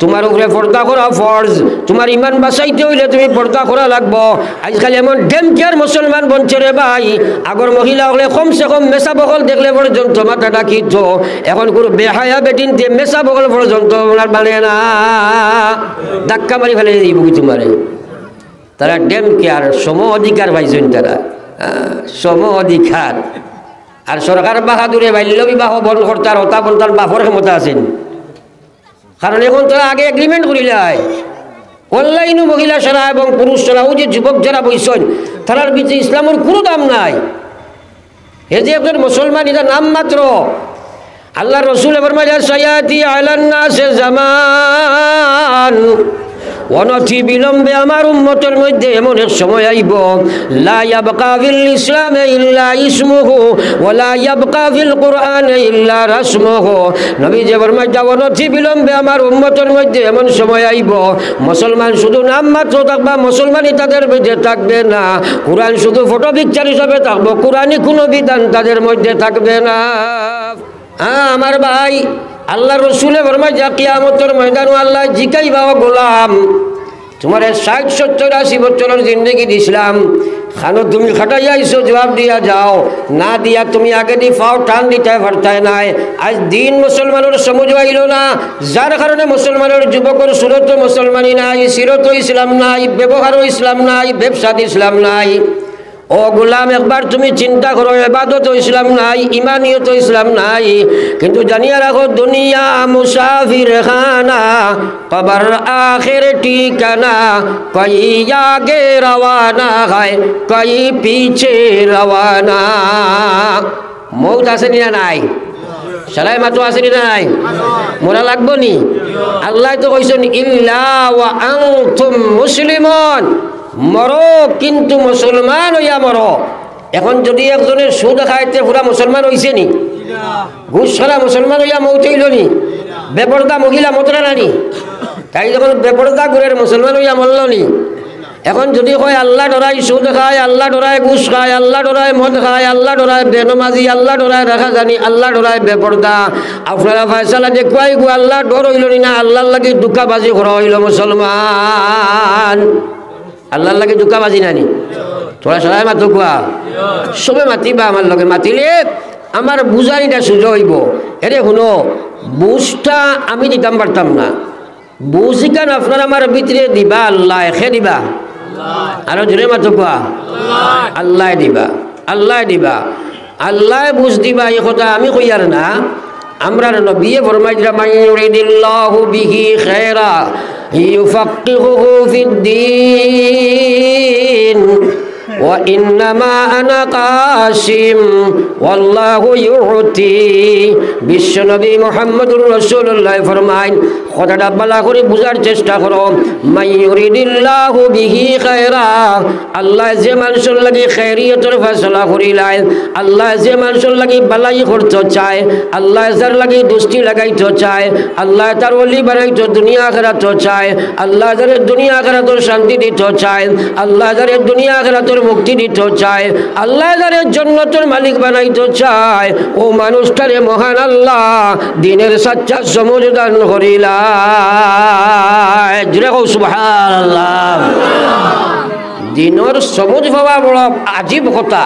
তোমার উপরে পর্দা করা ফরজ তোমার ইমান বাঁচাইতে হইলে তুমি পর্দা করা লাগবো আজকাল এমন ডেম কেয়ার মুসলমান বঞ্চে রে ভাই আগর মহিলা হলে কমসে কম মেসা বকল দেখলে পর্যন্ত মাথা ডাকিত এখন কোনো বেহায়া বেটিন দিয়ে মেসা বকল পর্যন্ত ওনার মানে না ধাক্কা মারি ফেলে দিব কি তোমারে তারা ডেম কেয়ার সম অধিকার পাইছেন তারা সম অধিকার আর সরকার বাহাদুরে বাল্য বিবাহ বন্ধ করতার হতা বন্ধার বাপর ক্ষমতা আছেন কারণ এখন তারা আগে এগ্রিমেন্ট করিলাই অনলাইনও মহিলা সারা এবং পুরুষ সারা ও যে যুবক যারা বইছেন তারার ভিতরে ইসলামের কোনো দাম নাই এ যে একজন মুসলমান এটা নাম মাত্র আল্লাহ রসুল সায়াতি আলান্নাসে জামান অনথি বিলম্বে আমার উম্মতের মধ্যে এমন এক সময় আইব লা ইয়াবকা ফিল ইসলামে ইল্লা ইসমুহু ওয়া লা ইয়াবকা ফিল কুরআনে ইল্লা রাসমুহু নবী যে ফরমায় অনথি বিলম্বে আমার উম্মতের মধ্যে এমন সময় আইব মুসলমান শুধু নাম মাত্র থাকবা মুসলমানই তাদের মধ্যে থাকবে না কুরআন শুধু ফটো পিকচার হিসাবে থাকবো কুরআনি কোনো বিধান তাদের মধ্যে থাকবে না আমার ভাই আল্লাহ রসুলে ফরমায় যা কিয়ামতের ময়দানে আল্লাহ জিকাইবা গোলাম তোমার 60-70-80 বছরের জিন্দগি দিছিলাম খানো তুমি খাটাই আইসো জবাব দিয়া যাও না দিয়া তুমি আগে দি ফাও টান দিতে পারতায় নাই আজ দিন মুসলমানের সমঝ আইল না যার কারণে মুসলমানের যুবকের সুরত মুসলমানি নাই সিরত ইসলাম নাই ব্যবহারও ইসলাম নাই ব্যবসাদ ইসলাম নাই ও গোলাম একবার তুমি চিন্তা করো ইবাদত ইসলাম নাই ইমানিয়ত ইসলাম নাই কিন্তু জানিয়া রাখো দুনিয়া মুসাফির খানা কবর আখির ঠিকানা কই আগে রওয়ানা হয় কই পিছে রওয়ানা মৌত আছে না নাই সালাই মাতো আছে না নাই মোরা লাগবো নি আল্লাহ তো কইছেন ইল্লা ওয়া আনতুম মুসলিমুন মরো কিন্তু মুসলমান হইয়া মরো এখন যদি একজনের সুদ খাইতে পুরা মুসলমান হইছে নি ঘুষ খালা মুসলমান হইয়া মৌত হইল নি বেপরদা মহিলা মতরা নানি তাই যখন বেপরদা গুরের মুসলমান হইয়া মরল নি এখন যদি কয় আল্লাহ ডরাই সুদ খায় আল্লাহ ডরাই ঘুষ খায় আল্লাহ ডরাই মদ খায় আল্লাহ ডরাই বেনমাজি আল্লাহ ডরাই রাখা জানি আল্লাহ ডরাই বেপরদা আপনারা ফয়সালা দেখুয়াই গো আল্লাহ ডর হইল নি না আল্লাহর লাগি দুঃখাবাজি করা হইল মুসলমান আল্লাহর লাগে দুঃখাবাজি নানি তোরা সবাই মাতো কোয়া সবে মাতিবা আমার লগে মাতিলে আমার বুঝানিটা সুযোগ হইব এরে শুনো বুঝটা আমি দিতাম পারতাম না বুঝিকান আপনার আমার ভিতরে দিবা আল্লাহ এখে দিবা আরো জোরে মাতো কোয়া আল্লাহ দিবা আল্লাহ দিবা আল্লাহ বুঝ দিবা এই কথা আমি কই আর না আমরা নবী ফরমাইরা মাইয়ুরিদিল্লাহু বিহি খায়রা يفقهه في الدين وإنما أنا قاسم والله يعطي বিশ্বনবী মুহাম্মদুর রাসূলুল্লাহ ফরমায় কথাটা ভালো করে বুঝার চেষ্টা করো মাইয়ুরিদিল্লাহু বিহি খায়রা আল্লাহ যে মানুষের লাগি খায়রিয়তের ফয়সালা করিলাই আল্লাহ যে মানুষের লাগি ভালাই করতে চায় আল্লাহ যার লাগি দুষ্টি লাগাইতে চায় আল্লাহ তার ওলি বানাইতে দুনিয়া আখিরাত চায় আল্লাহ যার দুনিয়া আখিরাতের শান্তি দিতে চায় আল্লাহ যার দুনিয়া আখিরাতের মুক্তি দিতে চায় আল্লাহ যার জান্নাতের মালিক বানাইতে চায় ও মানুষটারে মহান আল্লাহ দিনের সচ্চা সমঝ দান করিলাই জোরে কও সুবহানাল্লাহ দিনের সমঝ পাওয়া বড় আজীব কথা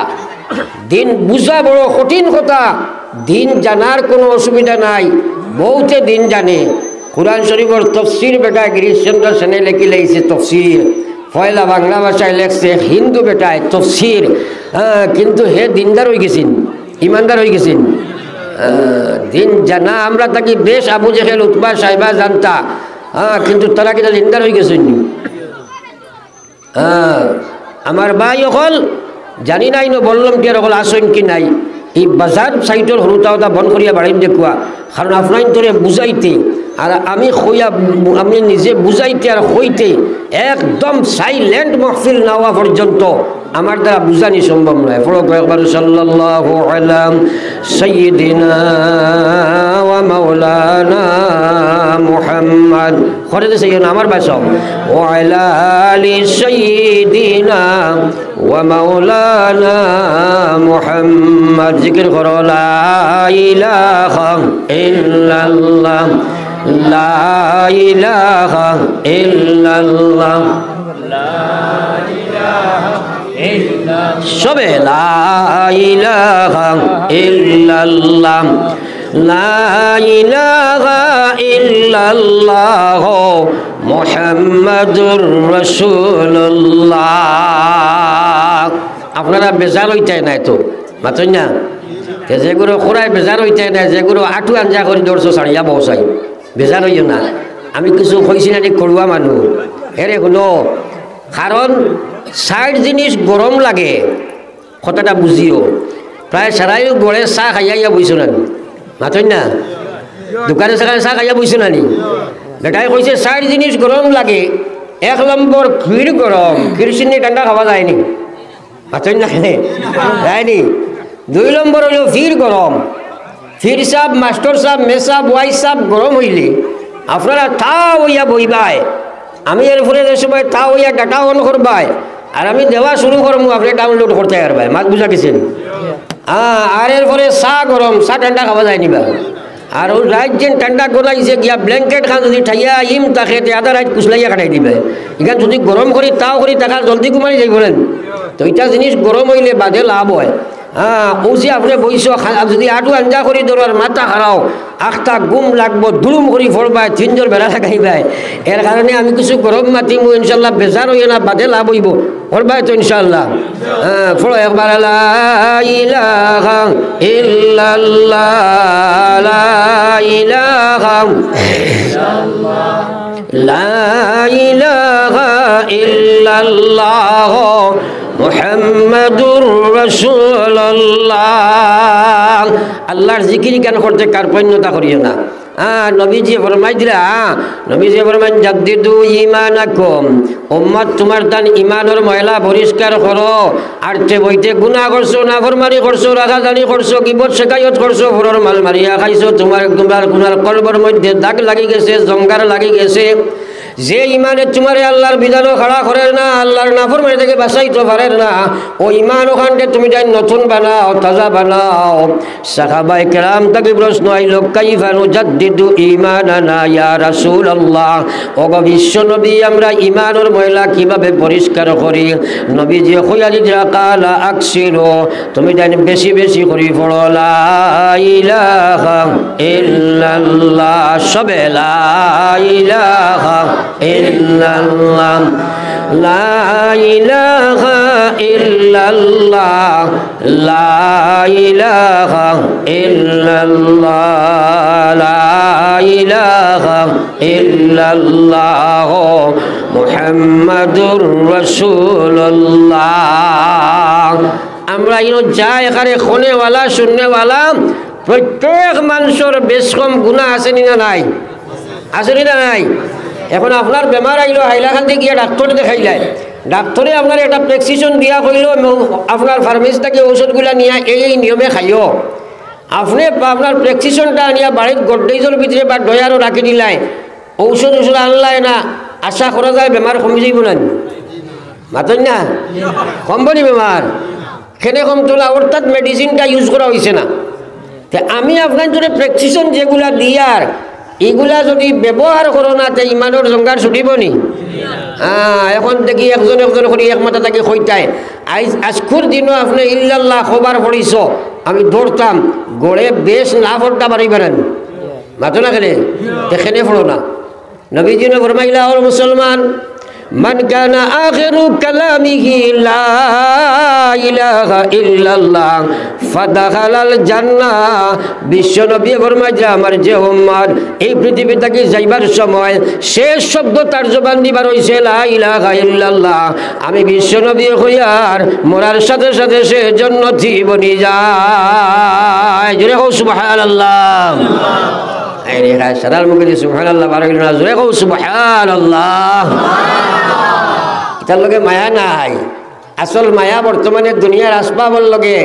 দিন বুঝা বড় কঠিন কথা দিন জানার কোনো অসুবিধা নাই বহুতে দিন জানে কুরআন শরীফের তফসির বেটা গিরিশচন্দ্র সেনে লেখি লাইছে তফসির পয়লা বাংলা ভাষায় লেখছে হিন্দু বেটায় তফসির কিন্তু হে দিনদার হয়ে গেছেন ইমানদার হয়ে গেছেন দিন জানা আমরা তাকে বেশ আবু জেহেল উতবা সাহেবা জানতা কিন্তু তারা কিনা দিনদার হয়ে গেছেন আমার ভাই অকল জানি নাই ন বললাম কি আর অকল আসেন কি নাই এই বাজার সাইটের হরুতা বন্ধ করিয়া বাড়াই দেখুয়া কারণ আপনার তোরে বুঝাইতে আর আমি আমি নিজে বুঝাইতে আর হইতে একদম সাইলেন্ট মাহফিল না হওয়া পর্যন্ত আমার দ্বারা বুঝানি সম্ভব নয় একবার সাল্লাল্লাহু আলা সাইয়্যিদিনা ওয়া মাওলানা মুহাম্মদ করে দিছে আমার ভাষা ওয়া আলা আলি সাইয়্যিদিনা ওয়া মাওলানা মুহাম্মদ জিকির করো লা ইলাহা ইল্লাল্লাহ লা ইলাহা ইল্লাল্লাহ সবে লা ইলাহা ইল্লাল্লাহ লা ইলাহা ইল্লাল্লাহ মুহাম্মাদুর রাসূলুল্লাহ। আপনারা বেজার হইতে নাই তো মাতই না, যেগুলো খোরায় বেজার হইতে নাই, যেগুলো আঠু আঞ্জা করে দৌড়ছো ছাড়িয়া বসাই বেজার হইও না। আমি কিছু কইছি না করুয়া মানুষ এরে হলো, কারণ সাইড জিনিস গরম লাগে কথাটা বুঝিও। প্রায় সারাই গড়ে চাহ খাইয়া বইছো না মাতই না, দোকানে সেখানে চাহ খাইয়া বইছো না নি। বেটাই কইছে সাইড জিনিস গরম লাগে, 1 নম্বর ক্ষীর গরম, ক্ষীর চিনি ঠান্ডা খাওয়া যায়নি মাতই না যায়নি। 2 নম্বর হইল ফির গরম, ফির সাপ মাস্টার সাপ মেসাপ ওয়াই সাপ গরম হইলে আপনারা তা হইয়া বইবাই, আমি এর ফলে যে সময় তা হইয়া ডাটা অন করবাই আর আমি দেওয়া শুরু করবো, আপনি ডাউনলোড করতে পারবাই। মাছ বুঝা গেছেন? আর এর ফলে চা গরম, চা ঠান্ডা খাওয়া যায় নিবা। আর ওই রাইট যেন ঠান্ডা গলাইছে গিয়া ব্ল্যাঙ্কেট খান যদি ঠাইয়া ইম তাকে আধা রাইট কুচলাইয়া কাটাই দিবে। এখান যদি গরম করি তাও করি টাকা জলদি কুমারি যাই বলেন তো, এটা জিনিস গরম হইলে বাদে লাভ হয়। ওসি আপনি বইস যদি আটু আঞ্জা করি ধরার মাথা হারাও, আখটা গুম লাগবো, দুলুম করি ফরবাই, 3 জন বেড়া লাগাইবাই। এর কারণে আমি কিছু গরম মাতিমু, ইনশাল্লাহ বেজার হইও না, বাদে লাভ হইব ফরবাই তো ইনশাল্লাহ। ফলো একবার লা ইলাহা ইল্লাল্লাহ লা ইলাহা লা ইলাহা ইল্লাল্লাহ মুহাম্মাদুর রাসূলুল্লাহ। আল্লাহর জিকির কেন করতে কার পণ্যতা করিও না। নবীজি ফরমাই দিলা, নবীজি ফরমান জাদ্দিদু ঈমানাকুম, উম্মত তোমার তান ঈমানের ময়লা পরিষ্কার করো। আর তে বইতে গুনাহ করছো, নাফরমানি করছো, রাগাজানি করছো, গীবত শিকায়ত করছো, ফরর মাল মারিয়া খাইছো, তোমার গুনার কলবের মধ্যে দাগ লাগি গেছে, জঙ্গার লাগি গেছে। যে ইমানে তোমারে আল্লাহর বিধানও খাড়া করেন না, আল্লাহর নাফরমানি থেকে বাঁচাইতে পারেন না, ও ইমান ওখানটা তুমি যাই নতুন বানাও, তাজা বানাও। সাহাবায়ে কেরাম তাকে প্রশ্ন আইল, কাইফা নুজাদ্দিদু ঈমানানা ইয়া রাসূলুল্লাহ, ওগো বিশ্ব নবী আমরা ইমানের ময়লা কিভাবে পরিষ্কার করি? নবীজি কইয়ালি দিয়া কালা আকসিরু, তুমি জান বেশি বেশি করি পড়ো লা ইলাহা ইল্লাল্লাহ সবে লা ইলাহা ইল্লাল্লাহ লা ইলাহা ইল্লাল্লাহ লা ইলাহা ইল্লাল্লাহ লা ইলাহা ইল্লাল্লাহ মুহাম্মাদুর রাসূলুল্লাহ। আমরা ইনো যা এখানে খনেওয়ালা শূন্যওয়ালা প্রত্যেক মানুষের বেশ কম গুনাহ আছে নি না নাই? আছে নি না নাই? এখন আপনার বেমার আইলো, হাইলাকান্দি গিয়ে ডাক্তার দেখাইলাই, ডাক্তারে আপনার একটা প্রেসক্রিপশন দিয়া কইল আপনার ফার্মেসি থেকে ঔষধগুলা নিয়ে এই নিয়মে খাইও। আপনি আপনার প্রেসক্রিপশনটা আনিয়া বাড়ির গড্রেজের ভিতরে বা ডয়ারও রাখি দিলাই, ঔষধ আনলাই না, আশা করা যায় বেমার কমি যাইব না? মাতন না কমব নি বেমার? খেনে কম তোলা, অর্থাৎ মেডিসিনটা ইউজ করা হয়েছে না। আমি আপনার যদি প্রেসক্রিপশন যেগুলা দিয়ার এগুলা যদি ব্যবহার করো না, তে ইমানের জঙ্গার ছুটিব নি? এখন দেখি একজন একজন করে এক মাথা থাকি কইতায় আজকুর দিনও আপনি ইল্লাল্লাহ খবর পড়িছ, আমি দৌড়তাম গড়ে বেশ না পড়তা পারিবেন মাতো না খেলে এখানে পড়ো না। নবীজি ফরমাইলা ওর মুসলমান, মান কানা আখিরু কালামিহি লা ইলাহা ইল্লাল্লাহ ফাদাখালাল জান্নাহ। বিশ্ব নবী ফরমাইয়া আমার যে উম্মত এই পৃথিবী থেকে যাইবার সময় শেষ শব্দ তার জবান দিবার হইছে লা ইলাহা ইল্লাল্লাহ, আমি বিশ্ব নবী হইয়ার মরার সাথে সাথে সে জান্নাতি বনি যায়। জোরে কও সুবহানাল্লাহ। এই রে সারাল মুখে দি সুবহানাল্লাহ বারো না, জোরে কও সুবহানাল্লাহ। এটার লগে মায়া নাই, আসল মায়া বর্তমানে দুনিয়ার আসবাবর লগে,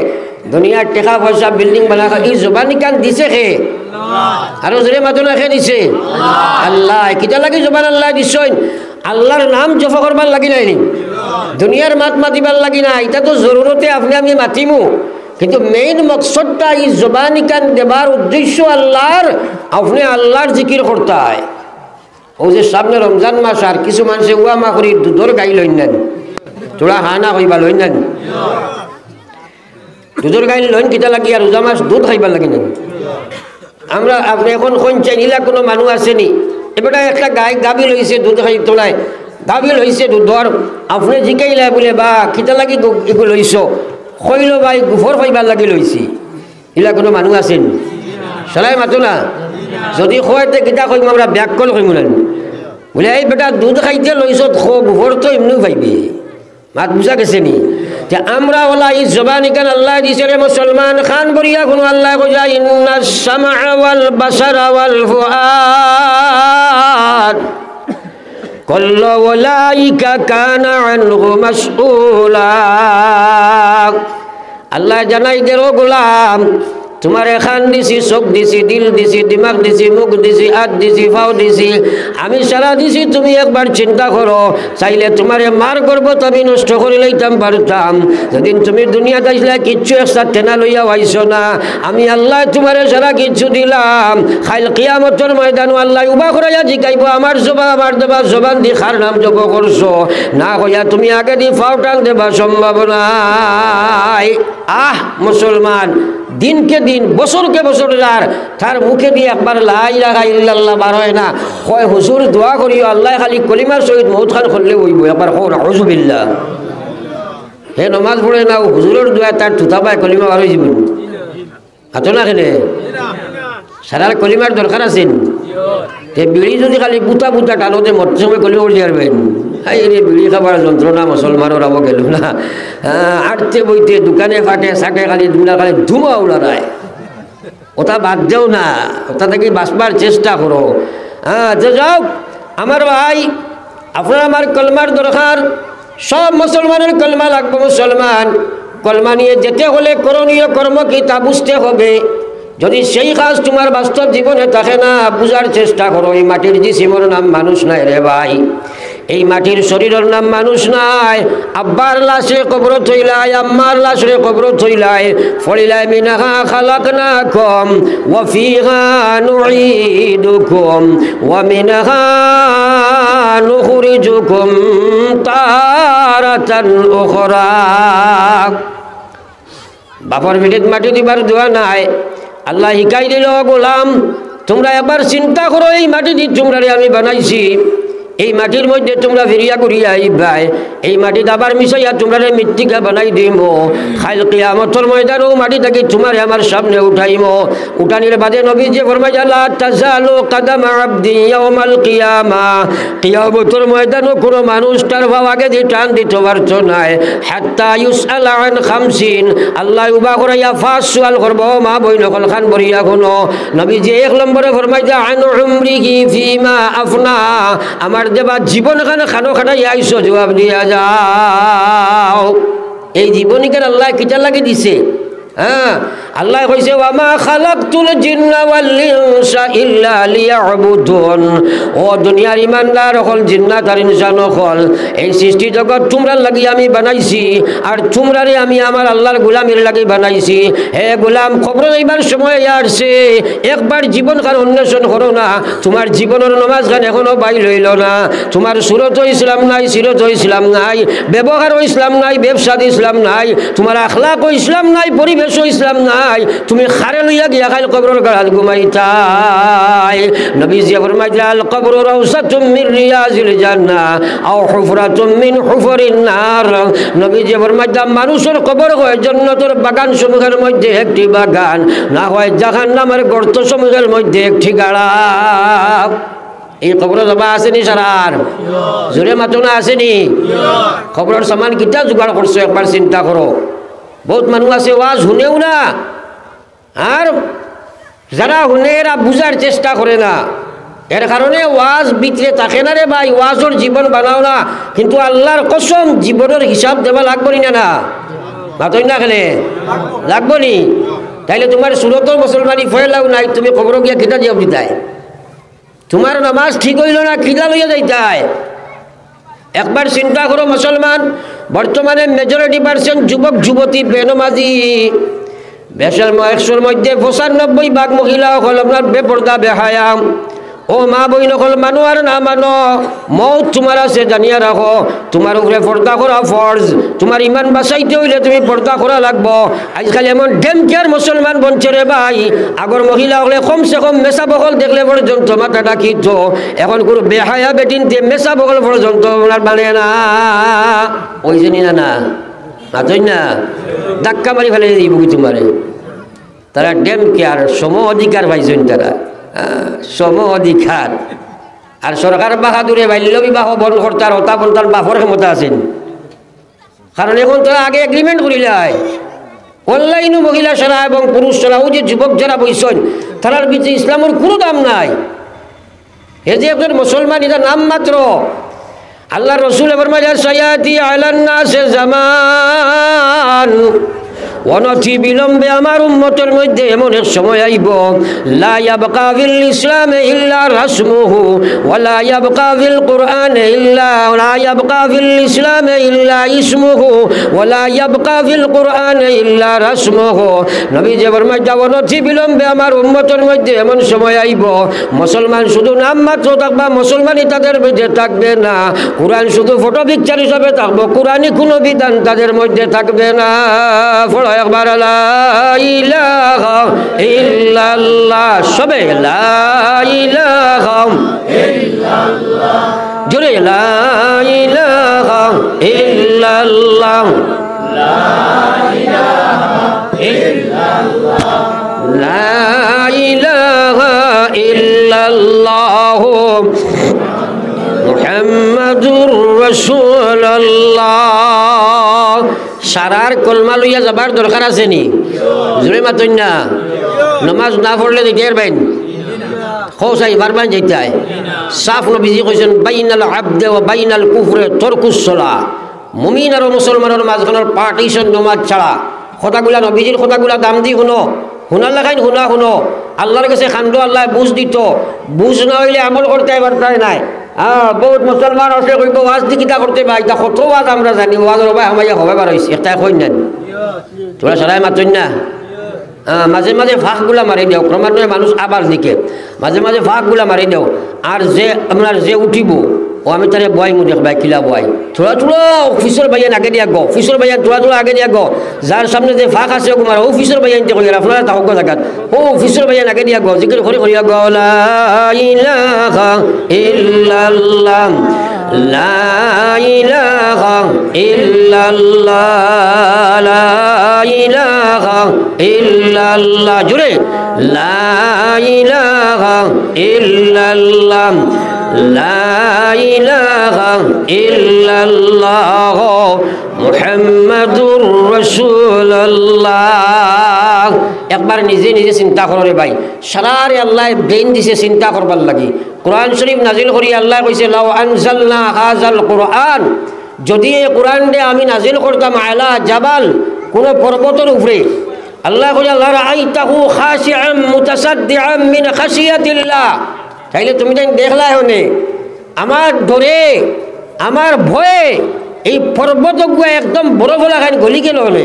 দুনিয়ার টেকা পয়সা বিল্ডিং বানা এই জবানি কান দিছে খে আর জোরে মাতো না খে দিছে আল্লাহ। কিটা লাগে জবান আল্লাহ দিছইন, আল্লাহর নাম জপ করবার লাগি নাই, দুনিয়ার মাত মাতিবার লাগি না। এটা তো জরুরতে আপনি আমি মাতিমু, কিন্তু মেইন মকসদটা এই জবানি কান দেবার উদ্দেশ্য আল্লাহর, আপনি আল্লাহর জিকির করতে হয়। ও যে সামনে রমজান মাস, আর কিছু মানুষে উয়া মা করি দুধর গাই লইন নেন, তোরা হানা হইবা লইন নেন, দুধর গাই লইন কিতা লাগি আর রোজা মাস দুধ খাইবা লাগি নেন। আমরা আপনি এখন কোন চাইনিলা কোনো মানুষ আসেনি, এবারে একটা গাই গাবি লইছে দুধ খাই তোলায়, গাবি লইছে দুধর, আপনি জিকাইলা বলে বা কিতা লাগি এগুলো লইছ, কইল ভাই গুফর খাইবার লাগি লইছি, এলা কোনো মানুষ আছেন? সলাই মাতো না। যদি খোয়াইতে কিতা কইম আমরা ব্যাকল কইম না, বলে এই বেটা দুধ খাইতে লইছ গুফর তো এমনি পাইবি, মাত বুঝা গেছে নি? যে আমরা ওলা এই জবানি কান আল্লাহ দিছে রে মুসলমান খান বরিয়া কোন আল্লাহ কইয়া ইন্নাস সামআ ওয়াল বাসারা ওয়াল ফুআদ কুল্লু উলাইকা কানা আনহু মাসউলা। আল্লাহ জানাই দেরো গোলাম, তোমারে খান দিছি, চোখ দিছি, দিল দিছি, দিমাগ দিছি, মুখ দিছি, হাত দিছি, পাও দিছি, আমি সারা দিছি। তুমি একবার চিন্তা করো, চাইলে তোমারে মার গর্ব আমি নষ্ট করে লইতাম পারতাম। যেদিন তুমি দুনিয়াতে আসলে কিচ্ছু একটা টেনা লইয়া আইছো না, আমি আল্লাহ তোমারে সারা কিচ্ছু দিলাম। খাইল কিয়ামতের ময়দান আল্লাহ উবা করাইয়া জিকাইব আমার জবান, আমার দেবা জবান দি খার নাম জপ করছো না কইয়া তুমি আগে দি ফাও টান দেবা সম্ভব নাই। আহ মুসলমান, দিনকে দিন বছরকে বছর যার তার মুখে দিয়ে একবার লা ইলাহা ইল্লাল্লাহ বার হয় না, কয় হুজুর দোয়া করিও আল্লাহ খালি কলিমার সহিত মৌত খান করলে হইব, একবার কর আউযু বিল্লাহ। হে নমাজ পড়ে না, হুজুরের দোয়া তার থুতা পায় কলিমা বার হয়ে যাবেন, হাতো না খেলে সারার কলিমার দরকার আছেন। তে বিড়ি যদি খালি বুতা বুতা টানোতে মরতে সময় কলিমা পড়ে যাবেন, রে বিড়ি খাবার যন্ত্রণা মুসলমানের আবো গেল না, আটতে বইতে দোকানে ফাটে সাটে খালি দুলা খালি ধুমা উড়ায়, ওটা বাদ দেও না, ওটা থেকে বাঁচবার চেষ্টা করো। হ্যাঁ যে যাও আমার ভাই, আপনার আমার কলমার দরকার, সব মুসলমানের কলমা লাগবে। মুসলমান কলমা নিয়ে যেতে হলে করণীয় কর্ম কি তা বুঝতে হবে। যদি সেই কাজ তোমার বাস্তব জীবনে থাকে না, বুঝার চেষ্টা করো। এই মাটির জিসিমর নাম মানুষ নাই রে ভাই, এই মাটির শরীরের নাম মানুষ নাই। আব্বার লাশে কবর থইলাই, আম্মার লাশে কবর থইলাই, ফলিলাই মিনাহা খালাকনাকুম ওয়া ফিহা নুঈদুকুম ওয়া মিনহা নুখরিজুকুম তারাতান উখরা। বাপর পেটের মাটি দিবার দোয়া নাই, আল্লাহ শিকাই দিল গোলাম তোমরা এবার চিন্তা করো, এই মাটি দিয়ে তোমরা আমি বানাইছি, এই মাটির মধ্যে তোমরা ফিরিয়া করিয়া আইবাই, এই মাটি আবার মিশাইয়া তোমরা মৃত্তিকা বানাই দিম। খাইল কিয়ামতের ময়দানও মাটি থাকি তোমার আমার সামনে উঠাইম। উঠানির বাদে নবী যে ফরমাই লা তাজালু কাদামা আবদি ইয়াউমাল কিয়ামা, কিয়ামতের ময়দানও কোনো মানুষ তার ভাব আগে দিয়ে টান দিতে পারতো নাই। হাত্তা ইউসআলা আন খামসিন, আল্লাহ উবা করাইয়া ফাঁস সুয়াল করবো মা বই নকল খান বরিয়া কোনো। নবী যে এক নম্বরে ফরমাই যে আন উমরিহি ফিমা আফনা, আমার দেবা জীবন খানে খানো খানাই আইসো, জবাব দিয়া যাও। এই জীবনীকে আল্লাহ কিটা লাগে দিছে। হ্যাঁ আল্লাহ কইছে ওয়ামা খালাকতুল জিন্না ওয়াল ইনসা ইল্লা লিয়াবুদুন, ও দুনিয়ার ইমানদার হল জিন্নাত আর ইনসান হল, এই সৃষ্টি জগৎ তোমরা লাগি আমি বানাইছি, আর তোমরারে আমি আমার আল্লাহর গোলামির লাগি বানাইছি। হে গোলাম, খবর এইবার সময় আসছে, একবার জীবন খান অন্বেষণ করো না। তোমার জীবনের নমাজ খান এখনো বাই লইল না, তোমার সুরত ইসলাম নাই, সিরত ইসলাম নাই, ব্যবহার ইসলাম নাই, ব্যবসাদ ইসলাম নাই, তোমার আখলাক ইসলাম নাই, পরিবেশ ইসলাম নাই, তুমি খারে লইয়া গিয়া খাইল কবরের গাড়াত ঘুমাইতাই। নবী জিয়া ফরমাইলেন আল কবরু রাউসাতুম মিন রিয়াজিল জান্নাহ আও হুফরাতুম মিন হুফরিন নার। নবী জিয়া ফরমাইলেন মানুষের কবর হয় জান্নাতের বাগান সমূহের মধ্যে একটি বাগান, না হয় জাহান্নামের গর্ত সমূহের মধ্যে একটি গাড়া। এই খবরের জমা আসেনি সারার জোরে মাতো না আসেনি? খবরের সামান কিতা জোগাড় করছো একবার চিন্তা করো। বহুত মানুষ আছে ওয়াজ শুনেও না, আর যারা শুনে এরা বুঝার চেষ্টা করে না, এর কারণে ওয়াজ বিতরে থাকে না রে ভাই। ওয়াজের জীবন বানাও না, কিন্তু আল্লাহর কসম জীবনের হিসাব দেওয়া লাগবো না, না মাতই না খেলে লাগবো নি? তাইলে তোমার সুরতর মুসলমানি ফয়লাও নাই, তুমি খবর গিয়া খিতা জবাব দিতায়। তোমার নামাজ ঠিক হইল না, খিদা লইয়া যাইতায়। একবার চিন্তা করো মুসলমান, বর্তমানে মেজরিটি পার্সেন্ট যুবক যুবতী বেনমাজি, বেশাল 100-র মধ্যে 95% মহিলা হল আপনার বেপর্দা বেহায়া। ও মা বইন হল মানো আর না মানো, মৌত তোমার আছে জানিয়া রাখো। তোমার উপরে পর্দা করা ফরজ। তোমার ইমান বাঁচাইতে হইলে তুমি পর্দা করা লাগবো। আজকাল এমন ডেমকেয়ার মুসলমান বনছে রে ভাই, আগর মহিলা হলে কমসে কম মেসা বকল দেখলে পর্যন্ত মাথাটা খিচ্ছ। এখন কোনো বেহায়া বেটিন মেসা বকল পর্যন্ত ওনার মানে না, ওই জানি না না মাতই না, ধাক্কা মারি ফেলে দিব কি তোমারে। তারা ডেমকেয়ার সম অধিকার পাইছেন, তারা সম অধিকার। আর সরকার বাহাদুরে বাল্য বিবাহ বন্ধ করতার হতা বন্তার বাপর ক্ষমতা আছেন। কারণ এখন তারা আগে এগ্রিমেন্ট করিলাই অনলাইনও মহিলা সারা এবং পুরুষ সারা, ওই যে যুবক যারা বইছেন তারার ভিতরে ইসলামের কোনো দাম নাই। এ যে একজন মুসলমান, এটা নাম মাত্র। আল্লাহ রসুল ফরমায়া সায়াতি আলান নাস জামান, অনতি বিলম্বে আমার উম্মতের মধ্যে এমন এক সময় আইব, লা ইয়াবকা ফিল ইসলামে ইল্লা রাসমুহু ওয়া লা ইয়াবকা ফিল কুরআনে ইল্লা লা ইয়াবকা ফিল ইসলামে ইল্লা ইসমুহু ওয়া লা ইয়াবকা ফিল কুরআনে ইল্লা রাসমুহু। নবী যে ফরমায়া অনতি বিলম্বে আমার উম্মতের মধ্যে এমন সময় আইব, মুসলমান শুধু নাম মাত্র থাকবা, মুসলমানই তাদের মধ্যে থাকবে না। কুরআন শুধু ফটো পিকচার হিসাবে থাকবো, কুরআনি কোনো বিধান তাদের মধ্যে থাকবে না। একবার লা ইলাহা ইল্লাল্লাহ, সবে লা ইলাহা ইল্লাল্লাহ, জোরে লা ইলাহা ইল্লাল্লাহ, লা ইলাহা ইল্লাল্লাহ, লা ইলাহা ইল্লাল্লাহ মুহাম্মাদুর রাসূলুল্লাহ। সারার কলমা লইয়া যাবার দরকার আছে নি? জোরে মাতই না। নমাজ না পড়লে দেখের বাইন খোসাই বারবার যেতে সাফ নবীজি কইছেন বাইনাল আবদে ওয়া বাইনাল কুফরে তরকুস সালাহ। মুমিন আর মুসলমানের মাঝখানের পার্টিশন নমাজ ছাড়া। কথাগুলা নবীজির কথাগুলা দাম দি শুনো, শুনার লাগাইন শুনা শুনো। আল্লাহর কাছে খান্দ, আল্লাহ বুঝ দিত। বুঝ না হইলে আমল করতে পারতাই নাই। বহুত মুসলমান আছে কইব ওয়াজ দি কিতা করতে ভাই, তা কত ওয়াজ আমরা জানি, ওয়াজ রবাই আমাইয়া হবে বার হইছে, একটা কই না তোরা সারাই মাতই না। মাঝে মাঝে ফাঁকগুলা মারি দেও, ক্রমান্বয়ে মানুষ আবার দিকে মাঝে মাঝে ফাঁকগুলা মারি দেও। আর যে আপনার যে উঠিব ও আমি তারে বয় মু দেখবাই কিলা বয় থোড়া থোড়া অফিসর ভাইয়ান আগে দিয়া গো, অফিসর ভাইয়ান থোড়া থোড়া আগে দিয়া গো। যার সামনে যে ফাঁক আছে কুমার ও অফিসর ভাইয়ান কই আপনারা তাহক জায়গা ও অফিসর ভাইয়ান আগে দিয়া গো, জিকির করে করিয়া গো লা ইলাহা ইল্লাল্লাহ, লা ইলাহা ইল্লাল্লাহ, লা ইলাহা ইল্লাল্লাহ, জোরে লা ইলাহা ইল্লাল্লাহ, লা ইলাহা ইল্লাল্লাহ মুহাম্মাদুর রাসূলুল্লাহ। একবার নিজে নিজে চিন্তা করো রে ভাই, সারারে আল্লাহ ব্রেন দিছে চিন্তা করবার লাগি। কোরআন শরীফ নাজিল করি আল্লাহ কইছে লাউ আনজালনা হাযাল কুরআন, যদি এই কোরআন দে আমি নাজিল করতাম আলা জাবাল, কোন পর্বতের উপরে, আল্লাহ কইছে লা রাআইতাহু খাশিআম মুতাসাদ্দিআম মিন খাশিয়াতিল্লাহ, তাইলে তুমি তাই দেখলাই হনে আমার ডরে আমার ভয়ে এই পর্বতগুলো একদম বড় বলা খান গলি গেল হলে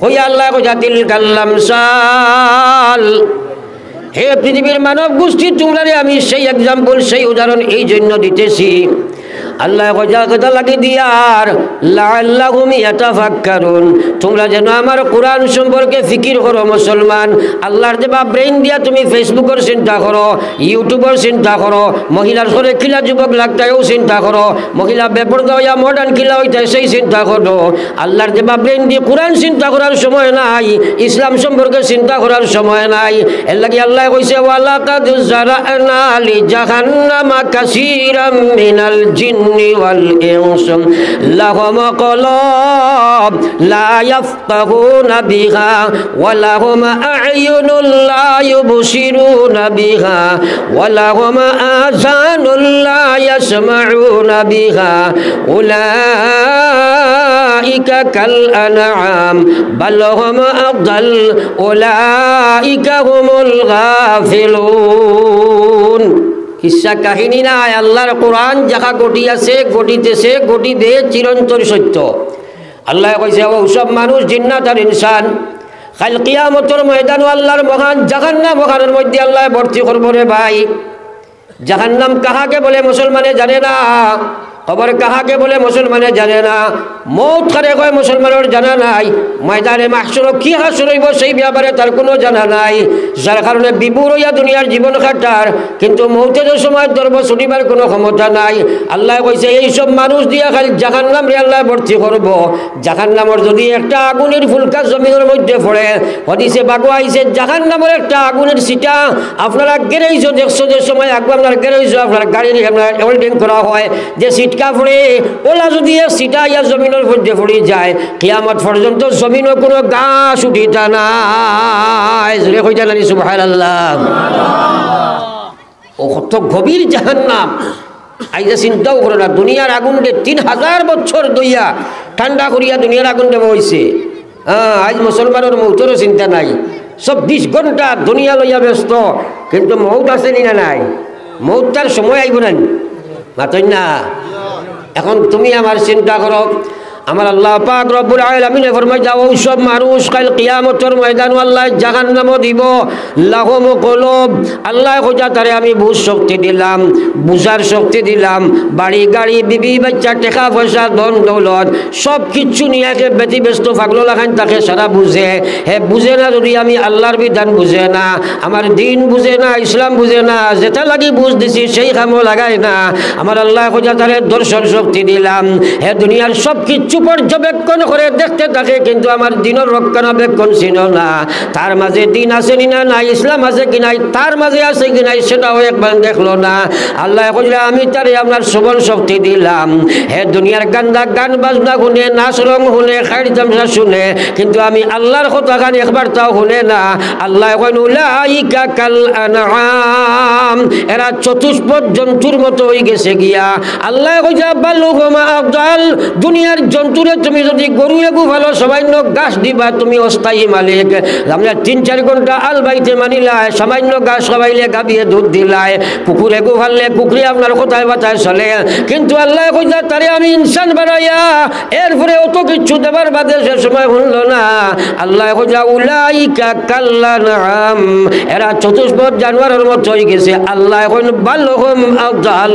কই আল্লাহ জাতিল কাল্লাম সাল। হে পৃথিবীর মানব গোষ্ঠী, তোমরা আমি সেই এক্সাম্পল সেই উদাহরণ এই জন্য দিতেছি, আল্লাহ কথা লাগে দিয়ার লাআল্লাহুম ইয়াতাফাক্কারুন, তোমরা যেন আমার কোরআন সম্পর্কে ফিকির করো। মুসলমান আল্লাহর দেবা ব্রেইন দিয়া তুমি ফেসবুকের চিন্তা করো, ইউটিউবের চিন্তা করো, মহিলার ঘরে খিলা যুবক লাগতায়ও চিন্তা করো, মহিলা বেপরদা হইয়া মডার্ন খিলা হইতায় সেই চিন্তা করো। আল্লাহর দেবা ব্রেইন দিয়ে কোরআন চিন্তা করার সময় নাই, ইসলাম সম্পর্কে চিন্তা করার সময় নাই। এর লাগি আল্লাহ কইছে ওয়ালাকাদ জারানা লিজাহান্নামা কাসীরাম মিনাল জিন্নি ওয়াল ইনস লাহুম কলব লা ইয়াফকাহুনা বিহা ওয়া লাহুম আ'য়ুনুন লা ইউবসিরুনা বিহা ওয়া লাহুম আযানুন লা ইয়াসমাউনা বিহা উলাইকা কাল আনআম বাল হুম আদাল উলাইকা হুমুল গাফিলুন। কিসা কাহিনী নাই, আল্লাহর কোরআন যাহা ঘটিয়াছে ঘটিতেছে ঘটিবে চিরন্তর সত্য। আল্লাহ কইছে ওসব মানুষ জিন্নাত আর ইনসান কাল কিয়ামতের ময়দানে আল্লাহর মহান জাহান্নাম ওখানের মধ্যে আল্লাহ ভর্তি করবো রে ভাই। জাহান্নাম কাহাকে বলে মুসলমানে জানে না, কবর কাহাকে বলে মুসলমানে জানে না, মৌত কারে কয় মুসলমানের জানা নাই, ময়দানে মাহশর কি হাসর হইব সেই ব্যাপারে তার কোনো জানা নাই, যার কারণে বিপুর হইয়া দুনিয়ার জীবন কাটার, কিন্তু মৌতের সময় ধরব ছুটিবার কোনো ক্ষমতা নাই। আল্লাহ কইছে এইসব মানুষ দিয়া খালি জাহান্নাম রে আল্লাহ ভর্তি করব। জাহান্নামের যদি একটা আগুনের ফুলকা জমিনের মধ্যে পড়ে, হদিসে বাগু আইছে জাহান্নামের একটা আগুনের সিটা আপনারা গ্যারেজ দেখছো, যে সময় আগে আপনার গ্যারেজ আপনার গাড়ির ওয়েল্ডিং করা হয়, যে সিটকা পড়ে ওলা যদি সিটা ইয়া জমিনের মধ্যে পড়ে যায়, কিয়ামত পর্যন্ত জমিনও কোনো গাছ উঠিতা নাই। জোরে কইতা নানি সুবহানাল্লাহ। ও কত গভীর জাহান্নাম, আইজা চিন্তাও করে না। দুনিয়ার আগুন দে 3000 বছর দইয়া ঠান্ডা করিয়া দুনিয়ার আগুন দেব হয়েছে। আজ মুসলমানের মৌতেরও চিন্তা নাই, 24 ঘন্টা দুনিয়া লইয়া ব্যস্ত, কিন্তু মৌত আছে না নাই? মৌত তার সময় আইব না মাতই না। এখন তুমি আমার চিন্তা করো, আমার আল্লাহ পাক রব্বুল আলামিন ফরমায় যাও সব মানুষ কাল কিয়ামতের ময়দান আল্লাহ জাহান্নাম দিব, লাহুম কুলুব, আল্লাহ কইতা তারে আমি বুঝ শক্তি দিলাম, বুঝার শক্তি দিলাম, বাড়ি গাড়ি বিবি বাচ্চা টাকা পয়সা ধন দৌলত সব কিছু নিয়ে ব্যতিব্যস্ত পাগল লাগান তাকে সারা বুঝে। হে বুঝে না যদি আমি আল্লাহর বিধান বুঝে না, আমার দিন বুঝে না, ইসলাম বুঝে না, যেটা লাগি বুঝ দিছি সেই কামও লাগায় না। আমার আল্লাহ কইতা তারে দর্শন শক্তি দিলাম, হে দুনিয়ার সব কিছু পর্যবেক্ষণ করে দেখতে থাকে, কিন্তু আমার দিনের রক্ষণাবেক্ষণ ছিল না। তার মাঝে দিন আছে না নাই, ইসলাম আছে কি নাই, তার মাঝে আছে কি নাই সেটাও একবার দেখলো না। আল্লাহ কইলা আমি তারে আপনার শ্রবণ শক্তি দিলাম, হে দুনিয়ার গান্দা গান বাজনা শুনে, নাচ রং শুনে, খাইর তামসা শুনে, কিন্তু আমি আল্লাহর কথা গান একবার তাও শুনে না। আল্লাহ কইন উলাইকা কাল আনআম, এরা চতুষ্পদ জন্তুর মতো হয়ে গেছে গিয়া। আল্লাহ কইলা বালুহুমা আফদাল, দুনিয়ার জন্তুরে তুমি যদি গরু এগু ভালো সামান্য গাছ দিবা তুমি অস্থায়ী মালিক। আমরা 3-4 ঘন্টা আল বাইতে মানিলাই, সামান্য গাছ খাবাইলে গাবিয়ে দুধ দিলাই, কুকুর এগু ভাললে কুকুরে আপনার কোথায় বাতায় চলে, কিন্তু আল্লাহ কইলা তারে আমি ইনসান বানাইয়া এরপরে অত কিছু দেবার বাদে সে সময় শুনল না। আল্লাহ কইলা উলাইকা কাল্লানাম, এরা চতুষ্পদ জানোয়ারের মতো হয়ে গেছে। আল্লাহ কইন বালহুম আফদাল,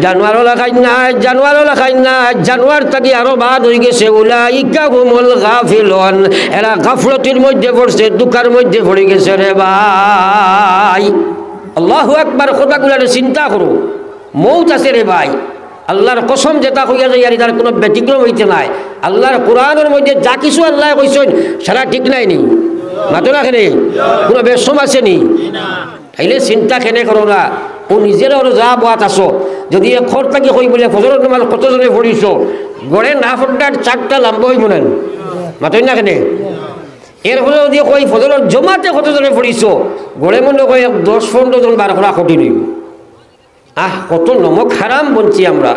জানোয়ার লাগাই না, জানোয়ার লাগাই না, জানোয়ার তাকে আরো বাদ হয়ে গেছে। উলাইকা হুমুল গাফিলুন, এরা গাফলতির মধ্যে পড়ছে, দুঃখের মধ্যে পড়ে গেছে রে ভাই। আল্লাহু আকবার। কথাগুলো চিন্তা করো, মৌত আছে রে ভাই। আল্লাহর কসম যেটা হইয়া যায় আর তার কোনো ব্যতিক্রম হইতে নাই। আল্লাহর কোরআনের মধ্যে যা কিছু আল্লাহ কইছেন সারা ঠিক নাই নি, মাত্র রাখেনি, কোনো বেশম আছে নি, তাইলে চিন্তা কেনে করো না। ও নিজের ওর যা বাত আসো, যদি এ খর থাকি হই বলে ফজরের নামাজ কতজনে পড়িছ, গড়ে না ফোটার 4টা লাম্ব হইব না, মাতই না কেনে। এরপরে যদি কই ফজরের জমাতে কতজনে পড়িছ, গড়ে মনে কই 10-15 জন 12 করা কঠিন হইব। কত নমক হারাম বলছি আমরা।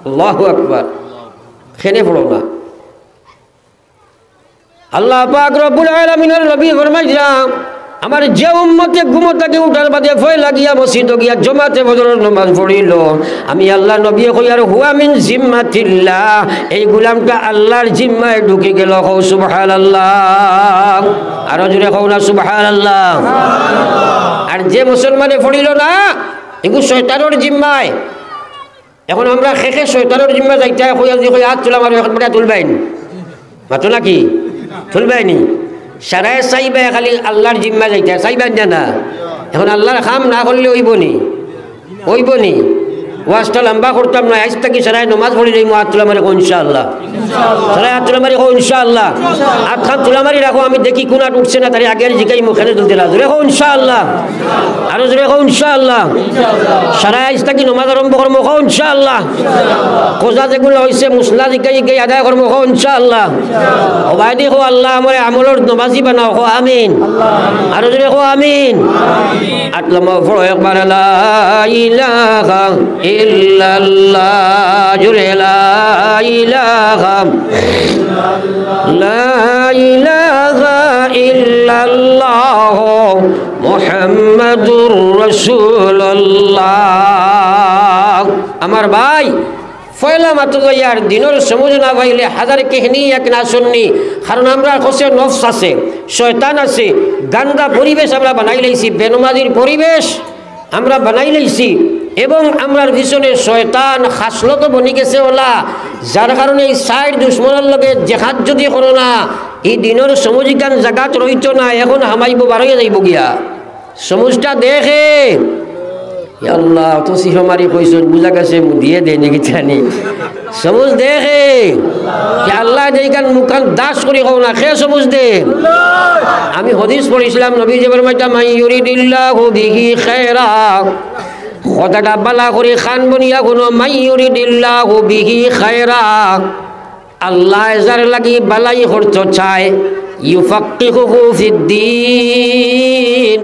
আল্লাহু আকবার। খেনে পড়ো না। আল্লাহ পাক রব্বুল আলামিনের নবী ফরমাইছেন, আমার যে উম্মতে ঘুমোতাকে উঠার বাদে ভয় লাগিয়া মসজিদ গিয়া জমাতে ফজরের নামাজ পড়িল, আমি আল্লাহ নবী কই আর হুয়া মিন জিম্মাতিল্লাহ, এই গোলামটা আল্লাহর জিম্মায় ঢুকে গেল। কও সুবহানাল্লাহ। আর জোরে কও না সুবহানাল্লাহ। আর যে মুসলমানে পড়িল না, এগুলো শয়তানের জিম্মায়। এখন আমরা খেখে শয়তানের জিম্মা যাইতে কই হাত তোলা মারো, এখন বেটা তুলবাইন মাতো নাকি তুলবাইনি, সারায় চাইবে খালি আল্লাহর জিম্মা যাইতে চাইবেন না। এখন আল্লাহর কাম না করলে ওইবনি ওয়াজটা লম্বা করতাম না। আজ থেকে সারায় নমাজ পড়ি যাই, হাত তোলা মারি কো ইনশাআল্লাহ, সারায় হাত তোলা মারি কো ইনশাআল্লাহ। হাত খান তোলা মারি রাখো, আমি দেখি কোন হাত উঠছে না, তার আগে জিগাই মুখে তুলতে রাখো, জোরে কো ইনশাআল্লাহ, আরো জোরে কো ইনশাআল্লাহ। সারায় আজ থেকে নমাজ আরম্ভ করবো, কো ইনশাআল্লাহ। কোজা যেগুলো হয়েছে মুসলা জিগাই গিয়ে আদায় করবো, কো ইনশাআল্লাহ। ওবাই দেখো আল্লাহ আমার আমলের নমাজি বানাও, কো আমিন, আরো জোরে কো আমিন। আতলামা ফড়ো একবার লা ইলাহা ইল্লাল্লাহ, জোরে লা ইলাহা ইল্লাল্লাহ মুহাম্মাদুর রাসূলুল্লাহ। আমার ভাই ফয়লা মাত্র ইয়ার দিনের সমুজ না পাইলে হাজার কেহনি এক না শুননি, কারণ আমরা কষে নফস আছে, শয়তান আছে, গান্দা পরিবেশ আমরা বানাই লাইছি, বেনমাজির পরিবেশ আমরা বানাই লাইছি, এবং আমরার পিছনে শয়তান খাসলত বনি গেছে ওলা, যার কারণে এই সাইড দুশ্মনের লগে জেহাদ যদি করো না, এই দিনের সমুজিকান জাগাত রইত না, এখন হামাইব বারোয় যাইব গিয়া সমুজটা দেখে। আল্লাহ তো সিহমারি কইসন বুঝা গেছে দিয়ে দে নাকি জানি সমুজ দেখে আল্লাহ যেখান মুখান দাস করি কও না খে সমুজ দে। আমি হদিস পড়েছিলাম নবী জীবনের মধ্যে মাই ইউরিদিল্লাহু বিহি খায়রা, কথাটা বালা করে খান বনিয়া কোনো মাই ইউরিদিল্লাহু বিহি খায়রা, আল্লাহ যার লাগি বালাই করতে চায় ইউফাক্কিহুহু ফিদ্দীন।